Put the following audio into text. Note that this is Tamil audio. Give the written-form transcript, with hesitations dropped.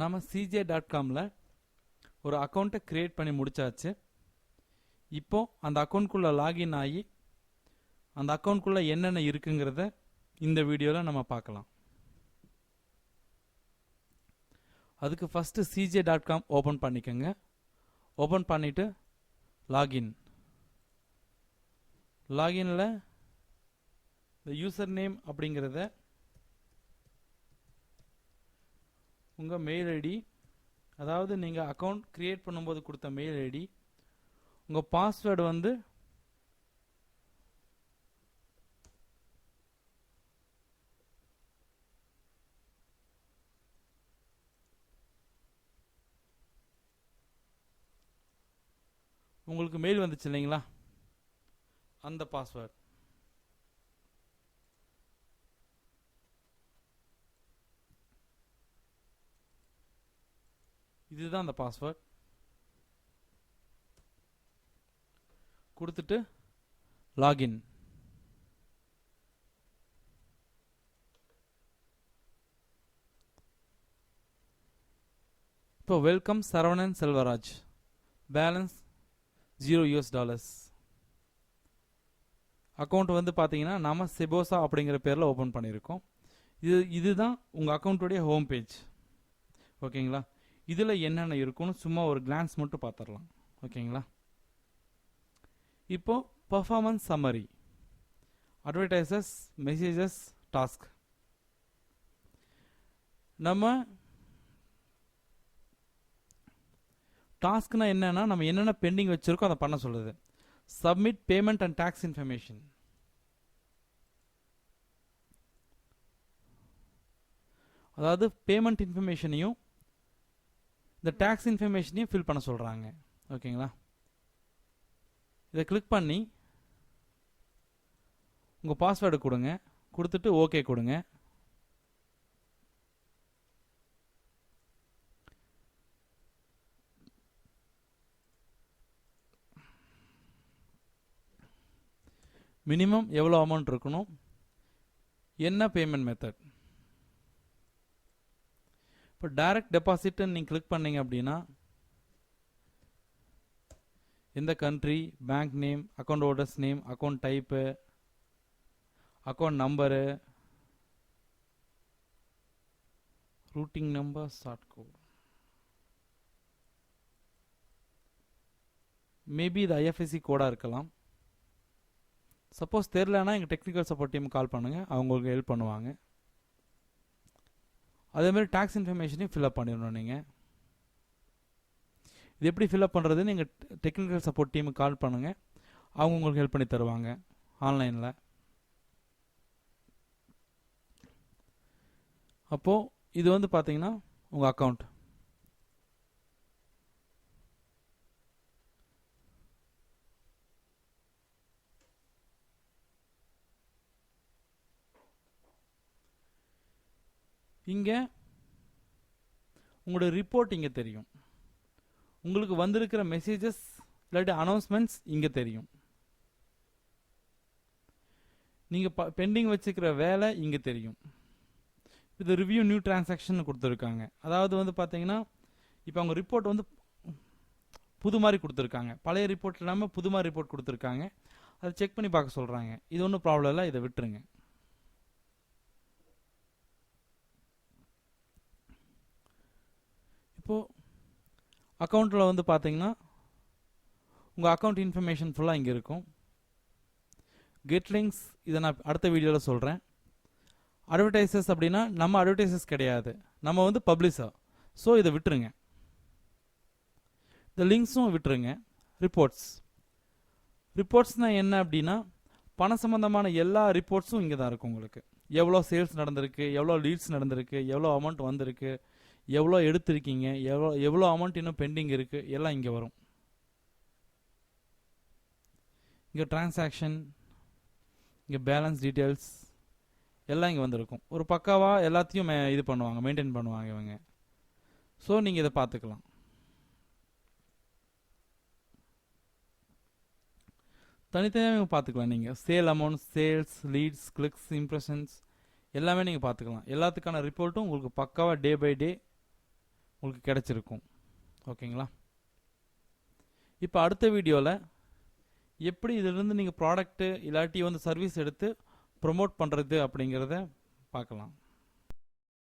நம்ம cj.comல ஒரு அக்கௌண்ட்டை கிரியேட் பண்ணி முடிச்சாச்சு. இப்போ அந்த அக்கௌண்ட்குள்ள லாகின் ஆகி அந்த அக்கௌண்ட்குள்ள என்னென்ன இருக்குங்கிறத இந்த வீடியோவில் நம்ம பார்க்கலாம். அதுக்கு ஃபஸ்ட்டு cj.com ஓப்பன் பண்ணிக்கோங்க. ஓப்பன் பண்ணிவிட்டு லாகினில் இந்த யூசர் நேம் அப்படிங்கிறத உங்கள் மெயில் ஐடி, அதாவது நீங்கள் அக்கௌண்ட் கிரியேட் பண்ணும்போது கொடுத்த மெயில் ஐடி, உங்கள் பாஸ்வேர்டு வந்து உங்களுக்கு மெயில் வந்துச்சு இல்லைங்களா, அந்த பாஸ்வேர்டு இதுதான் அந்த பாஸ்வேர்ட். கொடுத்துட்டு லாகின். இப்போ welcome Saravanan Selvaraj, balance $0. Account வந்து பார்த்தீங்கன்னா நாம செபோசா அப்படிங்கிற பேரில் ஓப்பன் பண்ணியிருக்கோம். இதுதான் உங்கள் அக்கௌண்ட்டுடைய ஹோம் பேஜ். ஓகேங்களா? இதில் என்னென்ன இருக்குன்னு சும்மா ஒரு கிளான்ஸ் மட்டும் பார்த்துடலாம். ஓகேங்களா? இப்போ performance summary, advertisers, messages, task. நம்ம டாஸ்க்னா என்னன்னா நம்ம என்னென்ன பெண்டிங் வச்சிருக்கோம் அதை பண்ண சொல்லுது. Submit payment and tax information. அதாவது பேமெண்ட் இன்ஃபர்மேஷனையும் இந்த டாக்ஸ் இன்ஃபர்மேஷனையும் ஃபில் பண்ண சொல்கிறாங்க. ஓகேங்களா? இதை கிளிக் பண்ணி உங்கள் பாஸ்வேர்டு கொடுங்க. கொடுத்துட்டு ஓகே கொடுங்க. மினிமம் எவ்வளோ அமௌண்ட் இருக்கணும், என்ன பேமெண்ட் மெத்தட். இப்போ டைரக்ட் டெபாசிட்னு நீங்கள் கிளிக் பண்ணீங்க அப்படின்னா எந்த country, bank name, account holders name, account type, account number, routing number, short code, maybe இது ஐஎஃப்எஸ்சி கோடாக இருக்கலாம். சப்போஸ் தெரிலனா எங்கள் டெக்னிக்கல் சப்போர்ட் டீம் கால் பண்ணுங்கள், அவங்களுக்கு ஹெல்ப் பண்ணுவாங்க. அதேமாதிரி டாக்ஸ் இன்ஃபர்மேஷனையும் ஃபில்அப் பண்ணிடணும். நீங்கள் இது எப்படி ஃபில்அப் பண்ணுறதுன்னு நீங்கள் டெக்னிக்கல் சப்போர்ட் டீமுக்கு கால் பண்ணுங்கள், அவங்க உங்களுக்கு ஹெல்ப் பண்ணி தருவாங்க ஆன்லைனில். அப்போது இது வந்து பார்த்தீங்கன்னா உங்கள் அக்கௌண்ட். இங்கே உங்களோட ரிப்போர்ட் இங்கே தெரியும். உங்களுக்கு வந்திருக்கிற மெசேஜஸ் இல்லாட்டி அனௌன்ஸ்மெண்ட்ஸ் இங்கே தெரியும். நீங்கள் பெண்டிங் வச்சுக்கிற வேலை இங்கே தெரியும். இது ரிவ்யூ நியூ டிரான்சாக்ஷன் கொடுத்துருக்காங்க. அதாவது வந்து பார்த்தீங்கன்னா இப்போ அவங்க ரிப்போர்ட் வந்து புது மாதிரி கொடுத்துருக்காங்க. பழைய ரிப்போர்ட் இல்லாமல் புது மாதிரி ரிப்போர்ட் கொடுத்துருக்காங்க. அதை செக் பண்ணி பார்க்க சொல்கிறாங்க. இது ஒன்றும் ப்ராப்ளம் இல்லை, இதை விட்டுருங்க. இப்போது அக்கௌண்ட்டில் வந்து பார்த்தீங்கன்னா உங்கள் அக்கௌண்ட் இன்ஃபர்மேஷன் ஃபுல்லாக இங்கே இருக்கும். கெட் லிங்க்ஸ் இதை நான் அடுத்த வீடியோவில் சொல்கிறேன். அட்வர்டைசஸ் அப்படின்னா நம்ம அட்வர்டைசஸ் கிடையாது, நம்ம வந்து பப்ளிஷர். ஸோ இதை விட்டுருங்க. இந்த லிங்க்ஸும் விட்டுருங்க. ரிப்போர்ட்ஸ்னால் என்ன அப்படின்னா பண சம்பந்தமான எல்லா ரிப்போர்ட்ஸும் இங்கே தான் இருக்கும். உங்களுக்கு எவ்வளோ சேல்ஸ் நடந்திருக்கு, எவ்வளோ லீட்ஸ் நடந்திருக்கு, எவ்வளோ அமௌண்ட் வந்திருக்கு, எவ்வளோ எடுத்திருக்கீங்க, எவ்வளோ அமௌண்ட் இன்னும் பெண்டிங் இருக்குது, எல்லாம் இங்கே வரும். இங்கே டிரான்சாக்ஷன், இங்கே பேலன்ஸ் டீட்டெயில்ஸ் எல்லாம் இங்கே வந்திருக்கும். ஒரு பக்காவாக எல்லாத்தையும் இது பண்ணுவாங்க, மெயின்டைன் பண்ணுவாங்க இவங்க. ஸோ நீங்கள் இதை பார்த்துக்கலாம். தனித்தனியாக பார்த்துக்கலாம். நீங்கள் sale amount, sales, leads, clicks, impressions எல்லாமே நீங்கள் பார்த்துக்கலாம். எல்லாத்துக்கான ரிப்போர்ட்டும் உங்களுக்கு பக்காவாக டே பை டே உங்களுக்கு கிடைச்சிருக்கும். ஓகேங்களா? இப்போ அடுத்த வீடியோவில் எப்படி இதிலிருந்து நீங்கள் ப்ராடக்ட்டு இல்லாட்டி வந்து சர்வீஸ் எடுத்து ப்ரொமோட் பண்ணுறது அப்படிங்கிறத பார்க்கலாம்.